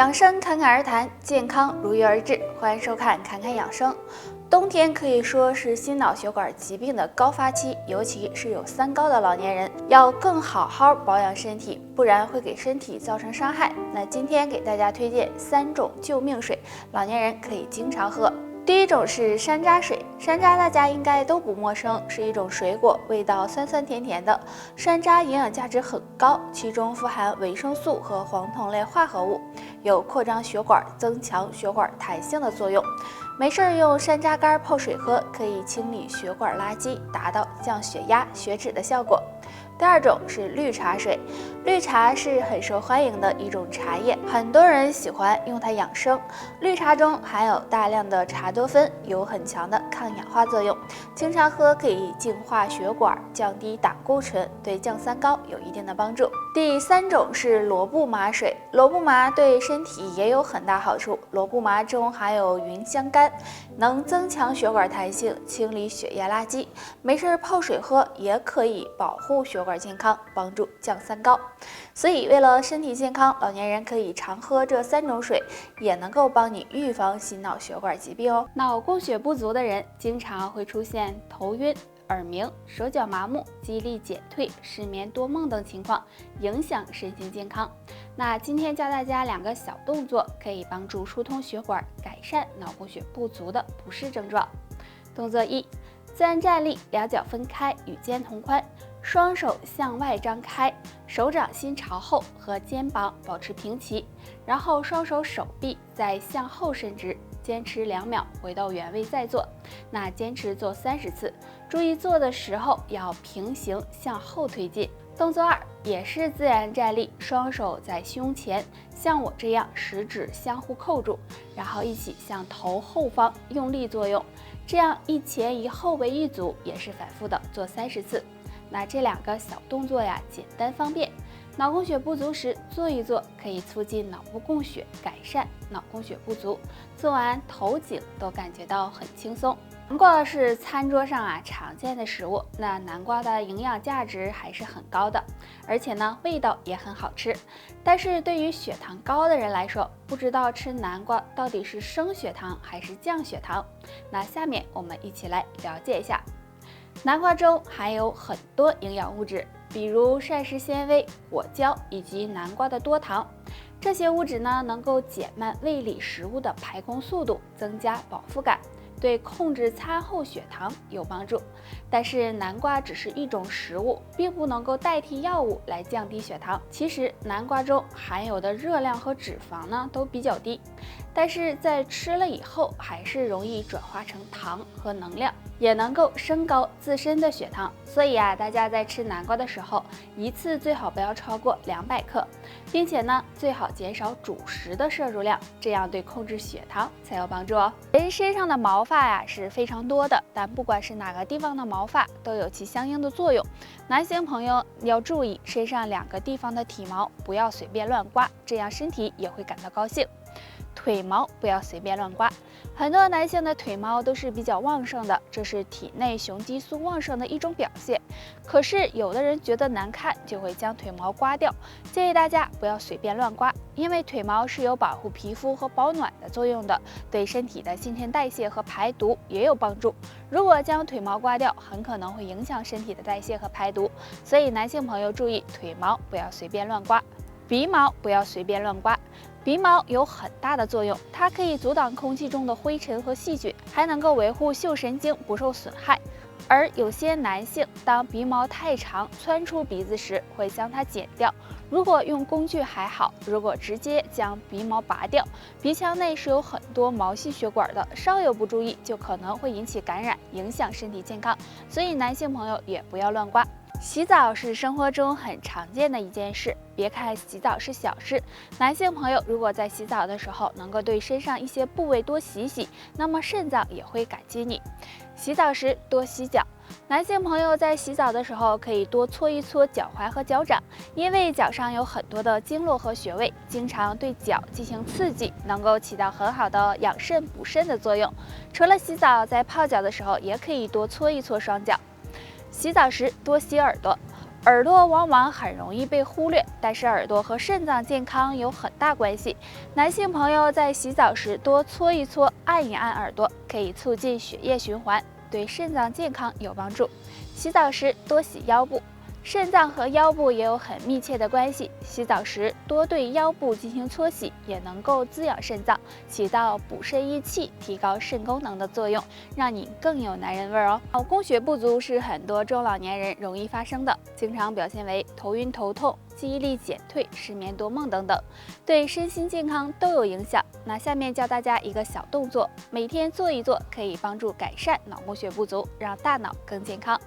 养生侃侃而谈，健康如约而至。欢迎收看《侃侃养生》。冬天可以说是心脑血管疾病的高发期，尤其是有三高的老年人，要更好好保养身体，不然会给身体造成伤害。那今天给大家推荐3种救命水，老年人可以经常喝。第一种是山楂水，山楂大家应该都不陌生，是一种水果，味道酸酸甜甜的。山楂营养价值很高，其中富含维生素和黄酮类化合物，有扩张血管、增强血管弹性的作用。没事用山楂干泡水喝，可以清理血管垃圾，达到降血压、血脂的效果。第二种是绿茶水，绿茶是很受欢迎的一种茶叶，很多人喜欢用它养生。绿茶中含有大量的茶多酚，有很强的抗氧化作用，经常喝可以净化血管，降低胆固醇，对降三高有一定的帮助。第三种是罗布麻水，罗布麻对身体也有很大好处，罗布麻中含有芸香苷，能增强血管弹性，清理血液垃圾，没事泡水喝也可以保护血管健康，帮助降三高。所以为了身体健康，老年人可以常喝这3种水，也能够帮你预防心脑血管疾病哦。脑供血不足的人经常会出现头晕、耳鸣、手脚麻木、记忆力减退、失眠多梦等情况，影响身心健康。那今天教大家2个小动作，可以帮助疏通血管，改善脑供血不足的不适症状。动作1，自然站立，两脚分开，与肩同宽，双手向外张开，手掌心朝后，和肩膀保持平齐，然后双手手臂再向后伸直，坚持2秒，回到原位再做。那坚持做30次，注意做的时候要平行向后推进。动作2也是自然站立，双手在胸前，像我这样食指相互扣住，然后一起向头后方用力作用，这样一前一后为一组，也是反复的做30次。那这2个小动作呀，简单方便，脑供血不足时做一做，可以促进脑部供血，改善脑供血不足，做完头颈都感觉到很轻松。南瓜是餐桌上常见的食物，那南瓜的营养价值还是很高的，而且呢味道也很好吃。但是对于血糖高的人来说，不知道吃南瓜到底是升血糖还是降血糖。那下面我们一起来了解一下。南瓜中含有很多营养物质，比如膳食纤维、果胶以及南瓜的多糖。这些物质呢，能够减慢胃里食物的排空速度，增加饱腹感，对控制餐后血糖有帮助。但是南瓜只是一种食物，并不能够代替药物来降低血糖。其实南瓜中含有的热量和脂肪呢都比较低，但是在吃了以后还是容易转化成糖和能量，也能够升高自身的血糖。所以大家在吃南瓜的时候，一次最好不要超过200克，并且呢最好减少主食的摄入量，这样对控制血糖才有帮助哦。人身上的毛发是非常多的，但不管是哪个地方的毛发都有其相应的作用。男性朋友要注意身上2个地方的体毛不要随便乱刮，这样身体也会感到高兴。腿毛不要随便乱刮，很多男性的腿毛都是比较旺盛的，这是体内雄激素旺盛的一种表现。可是有的人觉得难看，就会将腿毛刮掉。建议大家不要随便乱刮，因为腿毛是有保护皮肤和保暖的作用的，对身体的新陈代谢和排毒也有帮助。如果将腿毛刮掉，很可能会影响身体的代谢和排毒，所以男性朋友注意腿毛不要随便乱刮。鼻毛不要随便乱刮，鼻毛有很大的作用，它可以阻挡空气中的灰尘和细菌，还能够维护嗅神经不受损害。而有些男性当鼻毛太长窜出鼻子时，会将它剪掉。如果用工具还好，如果直接将鼻毛拔掉，鼻腔内是有很多毛细血管的，稍有不注意就可能会引起感染，影响身体健康。所以男性朋友也不要乱刮。洗澡是生活中很常见的一件事，别看洗澡是小事，男性朋友如果在洗澡的时候能够对身上一些部位多洗洗，那么肾脏也会感激你。洗澡时多洗脚，男性朋友在洗澡的时候可以多搓一搓脚踝和脚掌，因为脚上有很多的经络和穴位，经常对脚进行刺激，能够起到很好的养肾补肾的作用。除了洗澡，在泡脚的时候也可以多搓一搓双脚。洗澡时多洗耳朵，耳朵往往很容易被忽略，但是耳朵和肾脏健康有很大关系。男性朋友在洗澡时多搓一搓、按一按耳朵，可以促进血液循环，对肾脏健康有帮助。洗澡时多洗腰部。肾脏和腰部也有很密切的关系，洗澡时多对腰部进行搓洗，也能够滋养肾脏，起到补肾益气、提高肾功能的作用，让你更有男人味哦。脑供血不足是很多中老年人容易发生的，经常表现为头晕头痛、记忆力减退、失眠多梦等等，对身心健康都有影响。那下面教大家一个小动作，每天做一做，可以帮助改善脑供血不足，让大脑更健康。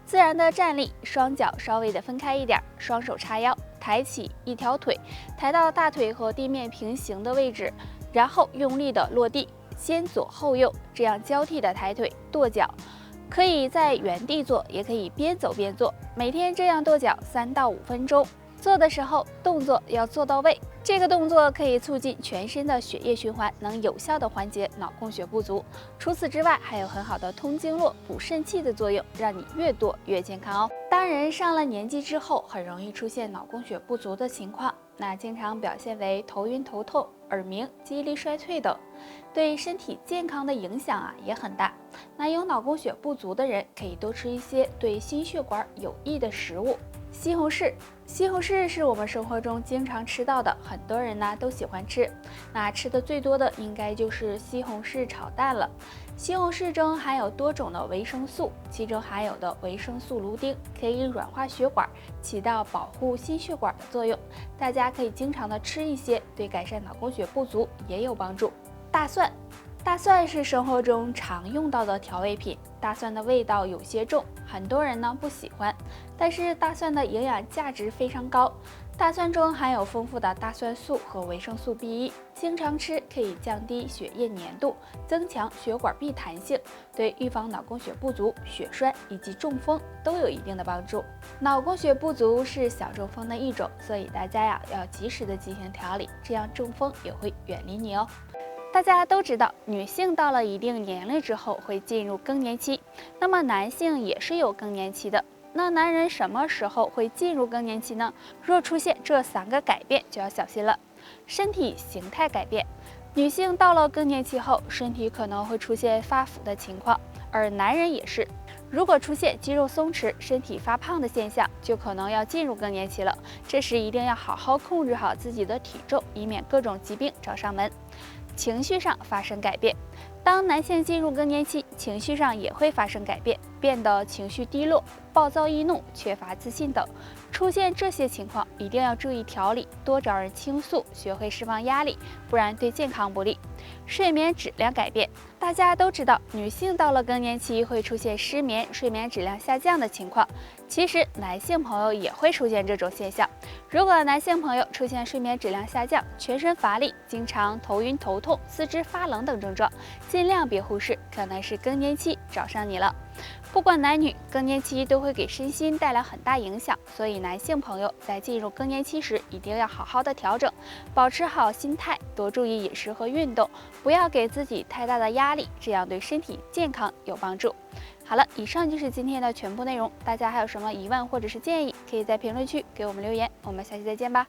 自然的站立，双脚稍微的分开一点，双手叉腰，抬起一条腿，抬到大腿和地面平行的位置，然后用力的落地，先左后右，这样交替的抬腿跺脚。可以在原地做，也可以边走边做，每天这样跺脚3到5分钟。做的时候动作要做到位，这个动作可以促进全身的血液循环，能有效的缓解脑供血不足。除此之外，还有很好的通经络、补肾气的作用，让你越跺越健康哦。当人上了年纪之后，很容易出现脑供血不足的情况，那经常表现为头晕头痛、耳鸣、记忆力衰退等，对身体健康的影响也很大。那有脑供血不足的人，可以多吃一些对心血管有益的食物。西红柿，西红柿是我们生活中经常吃到的，很多人都喜欢吃。那吃的最多的应该就是西红柿炒蛋了。西红柿中含有多种的维生素，其中含有的维生素卢丁可以软化血管，起到保护心血管的作用。大家可以经常的吃一些，对改善脑供血不足也有帮助。大蒜。大蒜是生活中常用到的调味品，大蒜的味道有些重，很多人不喜欢，但是大蒜的营养价值非常高。大蒜中含有丰富的大蒜素和维生素 B1， 经常吃可以降低血液粘度，增强血管壁弹性，对预防脑供血不足、血栓以及中风都有一定的帮助。脑供血不足是小中风的一种，所以大家要及时的进行调理，这样中风也会远离你哦。大家都知道，女性到了一定年龄之后会进入更年期，那么男性也是有更年期的。那男人什么时候会进入更年期呢？若出现这3个改变，就要小心了。身体形态改变，女性到了更年期后，身体可能会出现发福的情况，而男人也是。如果出现肌肉松弛、身体发胖的现象，就可能要进入更年期了。这时一定要好好控制好自己的体重，以免各种疾病找上门。情绪上发生改变，当男性进入更年期，情绪上也会发生改变，变得情绪低落、暴躁易怒、缺乏自信等。出现这些情况，一定要注意调理，多找人倾诉，学会释放压力，不然对健康不利。睡眠质量改变，大家都知道，女性到了更年期会出现失眠、睡眠质量下降的情况。其实男性朋友也会出现这种现象。如果男性朋友出现睡眠质量下降、全身乏力、经常头晕头痛、四肢发冷等症状，尽量别忽视，可能是更年期找上你了。不管男女，更年期都会给身心带来很大影响，所以男性朋友在进入更年期时，一定要好好的调整，保持好心态，多注意饮食和运动，不要给自己太大的压力，这样对身体健康有帮助。好了，以上就是今天的全部内容，大家还有什么疑问或者是建议，可以在评论区给我们留言，我们下期再见吧。